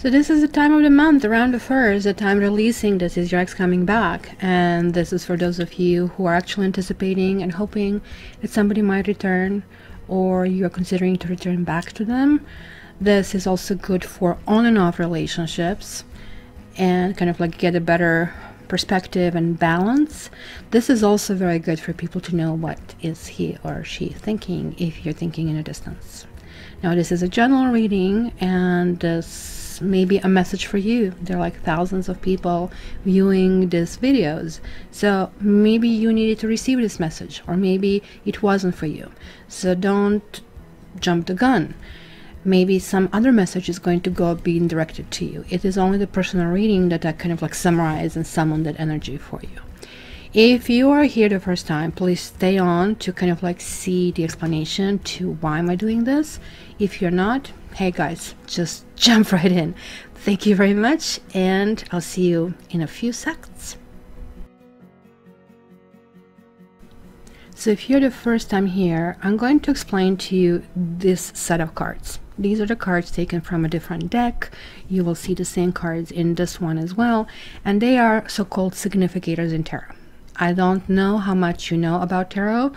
So this is the time of the month, around the 1st, the time releasing this is your ex coming back. And this is for those of you who are actually anticipating and hoping that somebody might return, or you are considering to return back to them. This is also good for on and off relationships and kind of like get a better perspective and balance. This is also very good for people to know what is he or she thinking if you're thinking in a distance. Now this is a general reading, and this may be a message for you. There are like thousands of people viewing these videos, so maybe you needed to receive this message, or maybe it wasn't for you. So don't jump the gun. Maybe some other message is going to go being directed to you. It is only the personal reading that I kind of like summarize and summon that energy for you. If you are here the first time, please stay on to kind of like see the explanation to why am I doing this. If you're not, hey guys, just jump right in. Thank you very much, and I'll see you in a few seconds. So if you're the first time here, I'm going to explain to you this set of cards. These are the cards taken from a different deck. You will see the same cards in this one as well, and they are so-called significators in tarot. I don't know how much you know about tarot,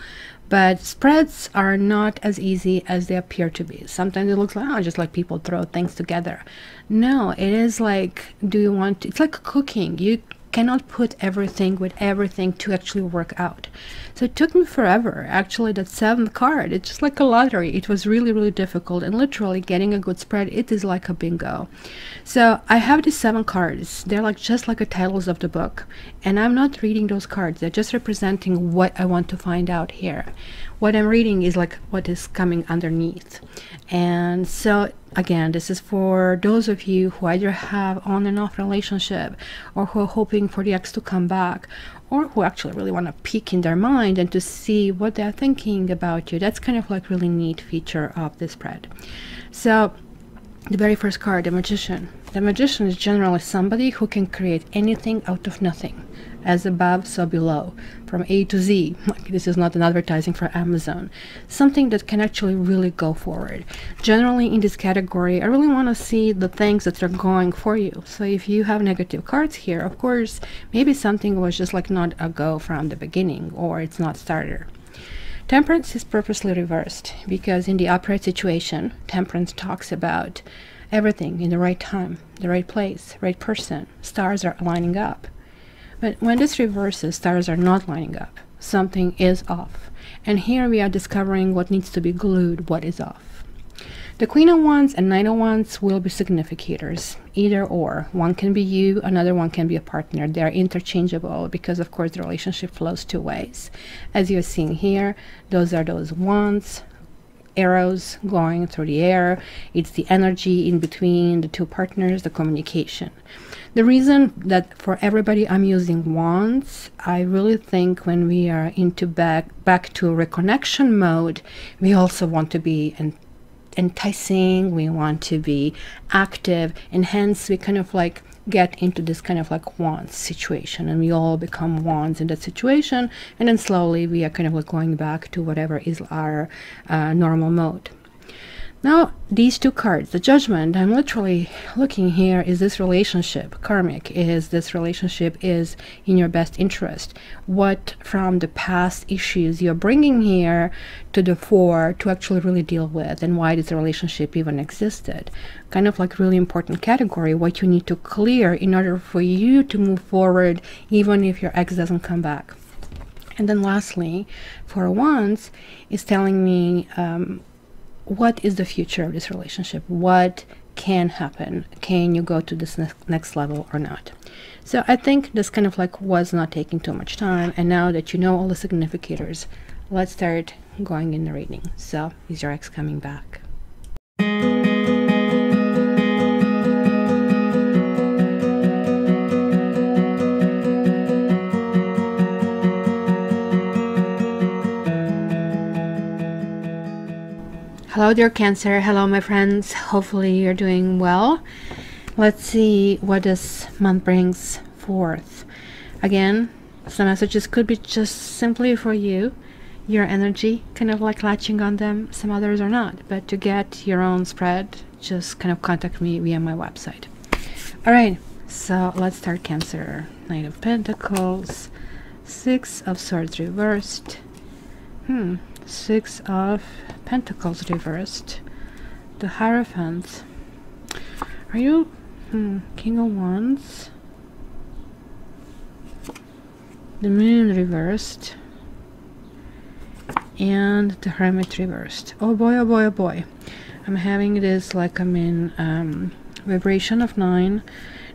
but spreads are not as easy as they appear to be. Sometimes it looks like, oh, just like people throw things together. No, it is like, it's like cooking. You cannot put everything with everything to actually work out. So it took me forever. Actually, that 7th card, it's just like a lottery. It was really, really difficult, and literally getting a good spread, it is like a bingo. So I have these 7 cards. They're like just like the titles of the book, and I'm not reading those cards. They're just representing what I want to find out here. What I'm reading is like what is coming underneath. And so again, this is for those of you who either have on and off relationship, or who are hoping for the ex to come back, or who actually really want to peek in their mind and to see what they're thinking about you. That's kind of like really neat feature of this spread. So the very first card, the Magician. The Magician is generally somebody who can create anything out of nothing. As above, so below, from A to Z. Like, this is not an advertising for Amazon. Something that can actually really go forward. Generally in this category, I really want to see the things that are going for you. So if you have negative cards here, of course, maybe something was just like not a go from the beginning, or it's not starter. Temperance is purposely reversed, because in the upright situation, Temperance talks about everything in the right time, the right place, right person. Stars are lining up. But when this reverses, stars are not lining up. Something is off. And here we are discovering what needs to be glued, what is off. The Queen of Wands and Knight of Wands will be significators, either or. One can be you, another one can be a partner. They are interchangeable because, of course, the relationship flows 2 ways. As you're seeing here, those are those wands, arrows going through the air. It's the energy in between the 2 partners, the communication. The reason that for everybody I'm using wands, I really think when we are into back to reconnection mode, we also want to be enticing, we want to be active, and hence we kind of like get into this kind of like wands situation, and we all become wands in that situation, and then slowly we are kind of like going back to whatever is our normal mode. Now these 2 cards, the Judgment, I'm literally looking here, is this relationship karmic? Is this relationship is in your best interest? What from the past issues you're bringing here to the fore to actually really deal with, and why this relationship even existed? Kind of like really important category, what you need to clear in order for you to move forward, even if your ex doesn't come back. And then lastly, for Wands, is telling me what is the future of this relationship? What can happen? Can you go to this next level or not? So I think this kind of like was not taking too much time, and now that you know all the significators, let's start going in the reading. So is your ex coming back? Hello dear Cancer, hello my friends, hopefully you're doing well. Let's see what this month brings forth. Again, some messages could be just simply for you, your energy, kind of like latching on them. Some others are not, but to get your own spread, just kind of contact me via my website. All right, so let's start Cancer. Knight of Pentacles, Six of Swords reversed, Six of Pentacles reversed, the Hierophant. Are you King of Wands, the Moon reversed, and the Hermit reversed. Oh boy, oh boy, oh boy. I'm having this like I'm in vibration of 9.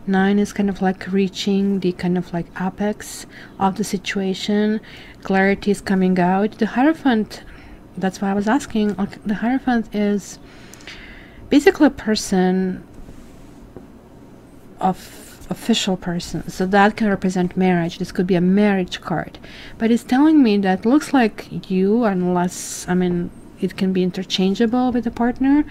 9 is kind of like reaching the kind of like apex of the situation. Clarity is coming out. The Hierophant, that's why I was asking, like, the Hierophant is basically a person of official person, so that can represent marriage. This could be a marriage card, but it's telling me that looks like you, unless, I mean, it can be interchangeable with a partner,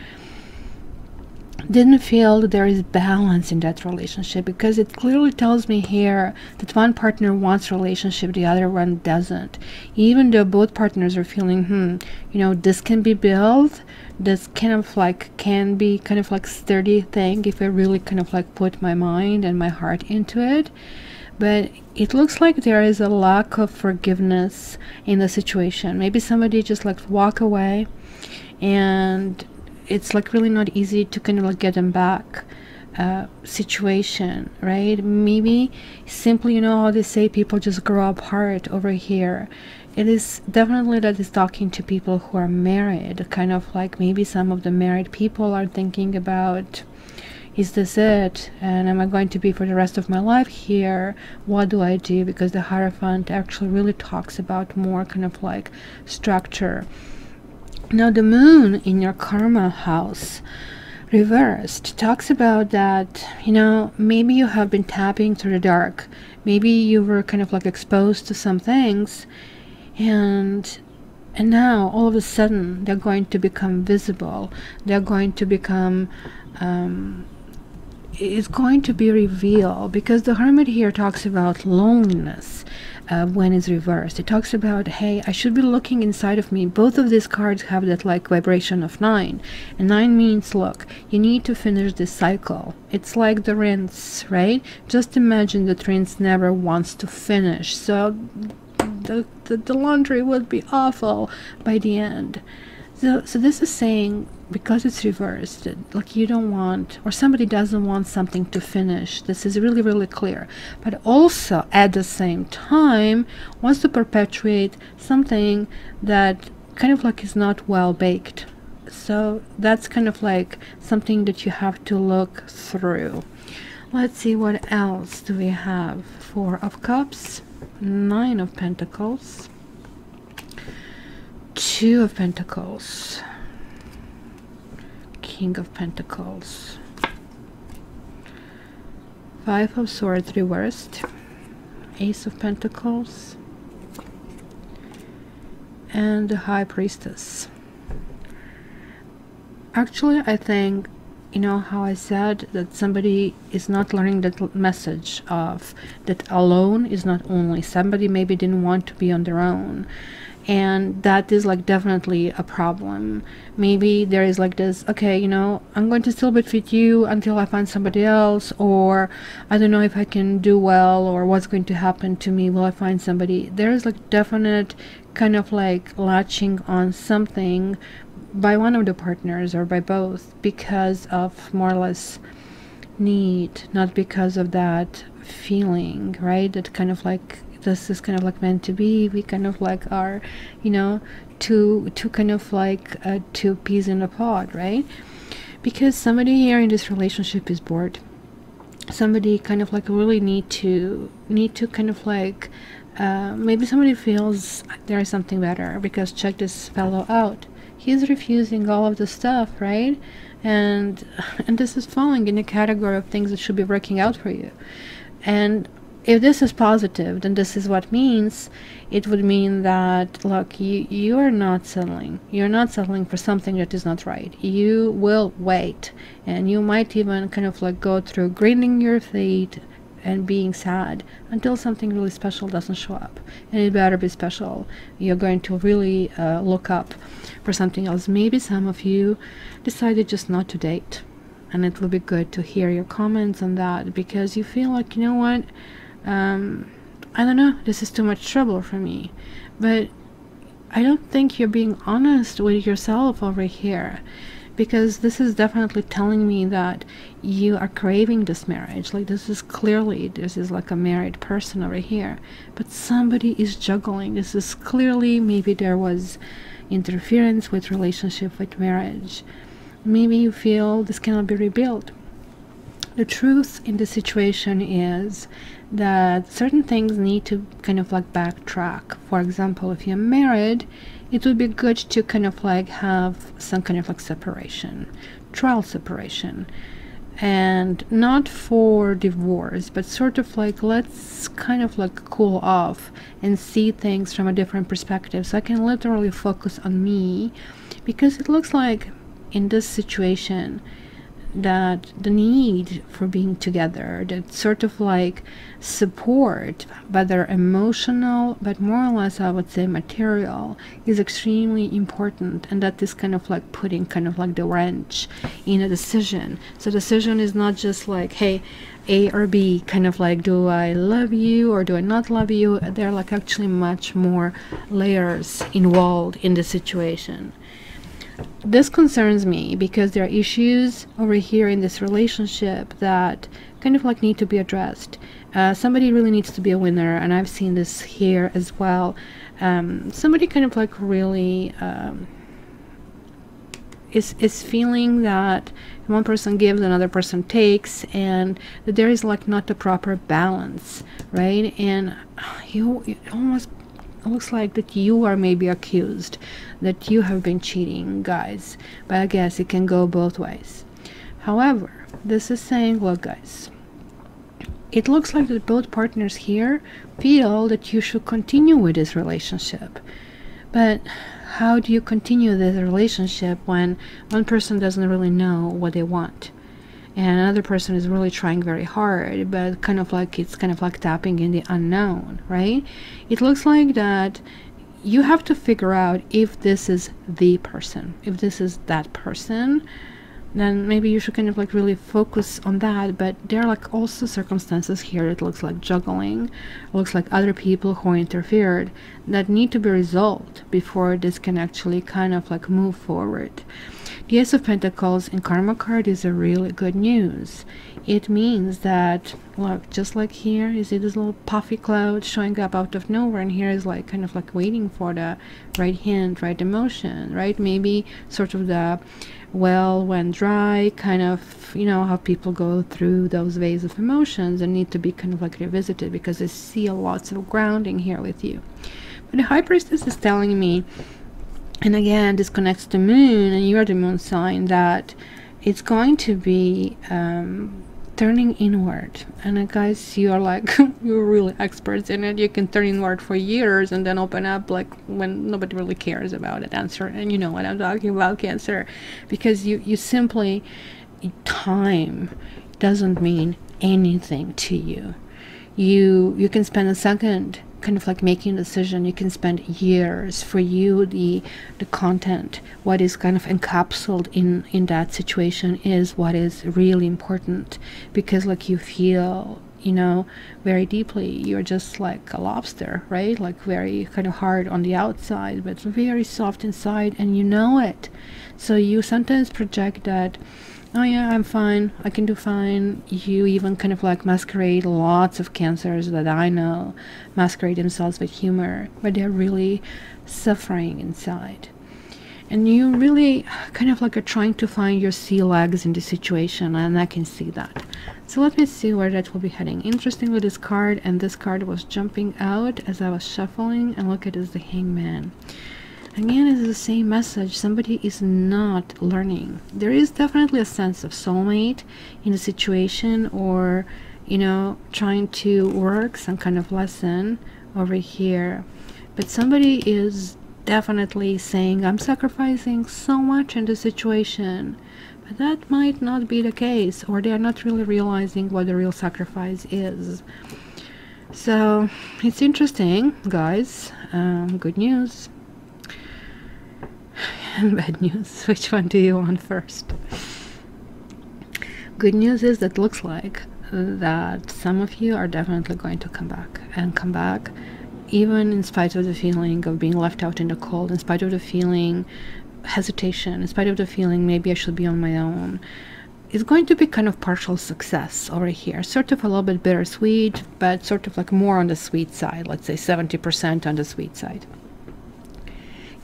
didn't feel that there is balance in that relationship, because it clearly tells me here that one partner wants relationship, the other one doesn't, even though both partners are feeling you know, this can be built, this kind of like can be kind of like sturdy thing if I really kind of like put my mind and my heart into it. But it looks like there is a lack of forgiveness in the situation. Maybe somebody just like walk away, and it's like really not easy to kind of like get them back situation, right? Maybe simply, you know how they say people just grow apart over here. It is definitely that is talking to people who are married, kind of like maybe some of the married people are thinking about, is this it, and am I going to be for the rest of my life here? What do I do? Because the Hierophant actually really talks about more kind of like structure. Now the Moon in your karma house reversed talks about that, you know, maybe you have been tapping through the dark, maybe you were kind of like exposed to some things, and now all of a sudden they're going to become visible, they're going to become it's going to be revealed, because the Hermit here talks about loneliness. When it's reversed, it talks about, hey, I should be looking inside of me. Both of these cards have that like vibration of 9, and 9 means, look, you need to finish this cycle. It's like the rinse, right? Just imagine that rinse never wants to finish, so the laundry would be awful by the end. So this is saying, because it's reversed, that, like, you don't want, or somebody doesn't want something to finish. This is really, really clear. But also, at the same time, wants to perpetuate something that kind of like is not well baked. So that's kind of like something that you have to look through. Let's see, what else do we have? 4 of Cups, 9 of Pentacles, 2 of Pentacles, King of Pentacles, 5 of Swords reversed, Ace of Pentacles, and the High Priestess. Actually, I think, you know how I said that somebody is not learning that message of that alone is not only, somebody maybe didn't want to be on their own, and that is like definitely a problem. Maybe there is like this, okay, you know, I'm going to still be with you until I find somebody else, or I don't know if I can do well, or what's going to happen to me, will I find somebody. There is like definite kind of like latching on something by one of the partners or by both, because of more or less need, not because of that feeling, right? That kind of like, this is kind of like meant to be. We kind of like are, you know, two kind of like two peas in a pod, right? Because somebody here in this relationship is bored. Somebody kind of like really need to kind of like maybe somebody feels there is something better, because check this fellow out. He's refusing all of the stuff, right? And this is falling in the category of things that should be working out for you. And if this is positive, then this is what means. It would mean that, look, you are not settling. You're not settling for something that is not right. You will wait, and you might even kind of like go through grinding your feet and being sad until something really special doesn't show up. And it better be special. You're going to really look up for something else. Maybe some of you decided just not to date. and it will be good to hear your comments on that, because you feel like, you know what, I don't know, this is too much trouble for me. But I don't think you're being honest with yourself over here, because this is definitely telling me that you are craving this marriage. Like, this is clearly, this is like a married person over here, but somebody is juggling. This is clearly, maybe there was interference with relationship, with marriage. Maybe you feel this cannot be rebuilt. The truth in the situation is that certain things need to kind of like backtrack. For example, if you're married, it would be good to kind of like have some kind of like separation, trial separation, and not for divorce, but sort of like, let's kind of like cool off and see things from a different perspective, so I can literally focus on me. Because it looks like in this situation that the need for being together, that sort of like support, whether emotional, but more or less I would say material, is extremely important, and that is kind of like putting kind of like the wrench in a decision. So decision is not just like, hey, A or B, kind of like, do I love you or do I not love you? There are like actually much more layers involved in the situation. This concerns me because there are issues over here in this relationship that kind of like need to be addressed. Somebody really needs to be a winner, and I've seen this here as well. Somebody kind of like really is feeling that one person gives, another person takes, and that there is like not the proper balance, right? And it almost looks like that you are maybe accused that you have been cheating, guys. But I guess it can go both ways. However, this is saying, look guys, it looks like that both partners here feel that you should continue with this relationship. But how do you continue this relationship when one person doesn't really know what they want, and another person is really trying very hard, but kind of like it's kind of like tapping in the unknown, right? It looks like that you have to figure out if this is the person. If this is that person, then maybe you should kind of like really focus on that. But there are like also circumstances here, it looks like juggling, it looks like other people who interfered, that need to be resolved before this can actually kind of like move forward. The Ace of Pentacles in Karma card is a really good news. It means that, look, just like here, you see this little puffy cloud showing up out of nowhere, and here is like kind of like waiting for the right hint, right emotion, right? Maybe sort of the well when dry, kind of, you know, how people go through those waves of emotions and need to be kind of like revisited, because I see lots of grounding here with you. But the High Priestess is telling me, and again, this connects to moon, and you're the moon sign, that it's going to be turning inward. And guys, you are like, you're really experts in it. You can turn inward for years and then open up like when nobody really cares about it, answer. And you know what I'm talking about, Cancer. Because you simply, time doesn't mean anything to you. You can spend a second kind of like making a decision. You can spend years. For you, the content, what is kind of encapsulated in that situation is what is really important, because like you feel, you know, very deeply. You're just like a lobster, right? Like very kind of hard on the outside, but very soft inside, and you know it. So you sometimes project that, oh yeah, I'm fine, I can do fine. You even kind of like masquerade, lots of Cancers that I know masquerade themselves with humor, but they're really suffering inside. And you really kind of like are trying to find your sea legs in the situation, and I can see that. So let me see where that will be heading. Interestingly, this card and this card was jumping out as I was shuffling, and look at this, the Hangman. Again, it's the same message. Somebody is not learning. There is definitely a sense of soulmate in the situation, or, you know, trying to work some kind of lesson over here. But somebody is definitely saying, I'm sacrificing so much in the situation. But that might not be the case, or they are not really realizing what the real sacrifice is. So it's interesting, guys. Good news and bad news. Which one do you want first? Good news is that looks like that some of you are definitely going to come back, and come back even in spite of the feeling of being left out in the cold, in spite of the feeling hesitation, in spite of the feeling maybe I should be on my own. It's going to be kind of partial success over here, sort of a little bit bittersweet, but sort of like more on the sweet side, let's say 70% on the sweet side.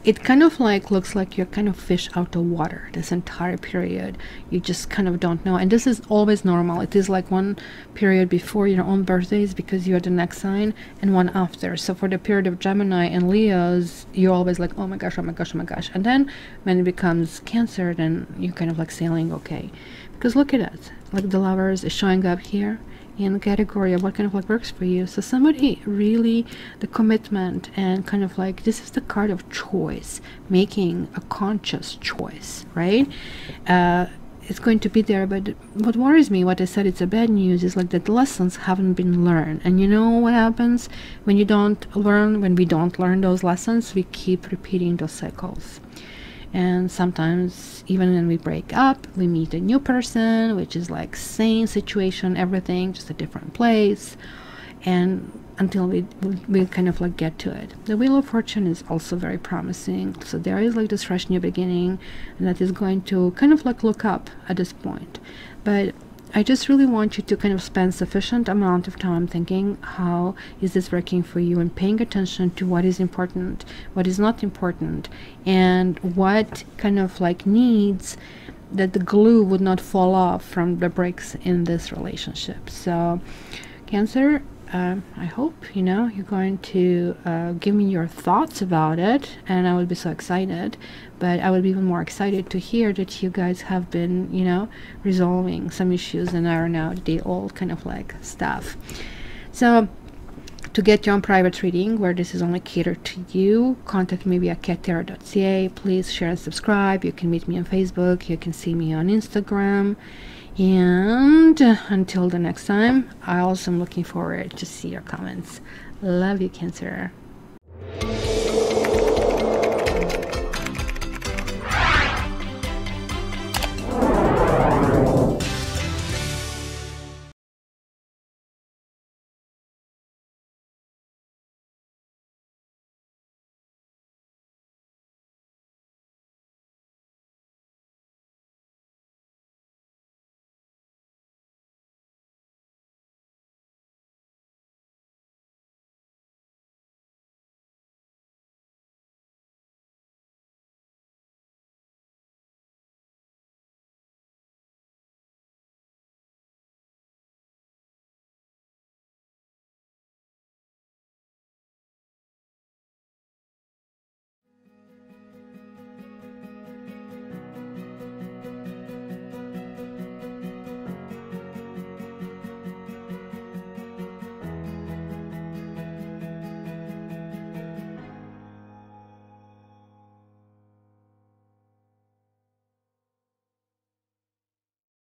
It kind of like looks like you're kind of fish out of water this entire period. You just kind of don't know, and this is always normal. It is like one period before your own birthdays because you're the next sign, and one after. So for the period of Gemini and Leos, you're always like, oh my gosh, oh my gosh, oh my gosh. And then when it becomes Cancer, then you're kind of like sailing okay, because look at it, like the Lovers is showing up here in the category of what kind of like works for you. So somebody really, the commitment, and kind of like this is the card of choice, making a conscious choice, right? It's going to be there, but what worries me, what I said it's a bad news, is like that the lessons haven't been learned. And you know what happens when you don't learn, when we don't learn those lessons, we keep repeating those cycles. And sometimes even when we break up, we meet a new person, which is like same situation, everything, just a different place, and until we kind of like get to it. The Wheel of Fortune is also very promising. So there is like this fresh new beginning, and that is going to kind of like look up at this point. But I just really want you to kind of spend sufficient amount of time thinking, how is this working for you, and paying attention to what is important, what is not important, and what kind of like needs that the glue would not fall off from the breaks in this relationship. So Cancer, I hope you're going to give me your thoughts about it, and I would be so excited. But I would be even more excited to hear that you guys have been resolving some issues and iron out the old kind of like stuff. So to get your own private reading, where this is only catered to you, contact me via cattarot.ca. Please share and subscribe. You can meet me on Facebook, you can see me on Instagram. And until the next time, I also am looking forward to see your comments. Love you, Cancer.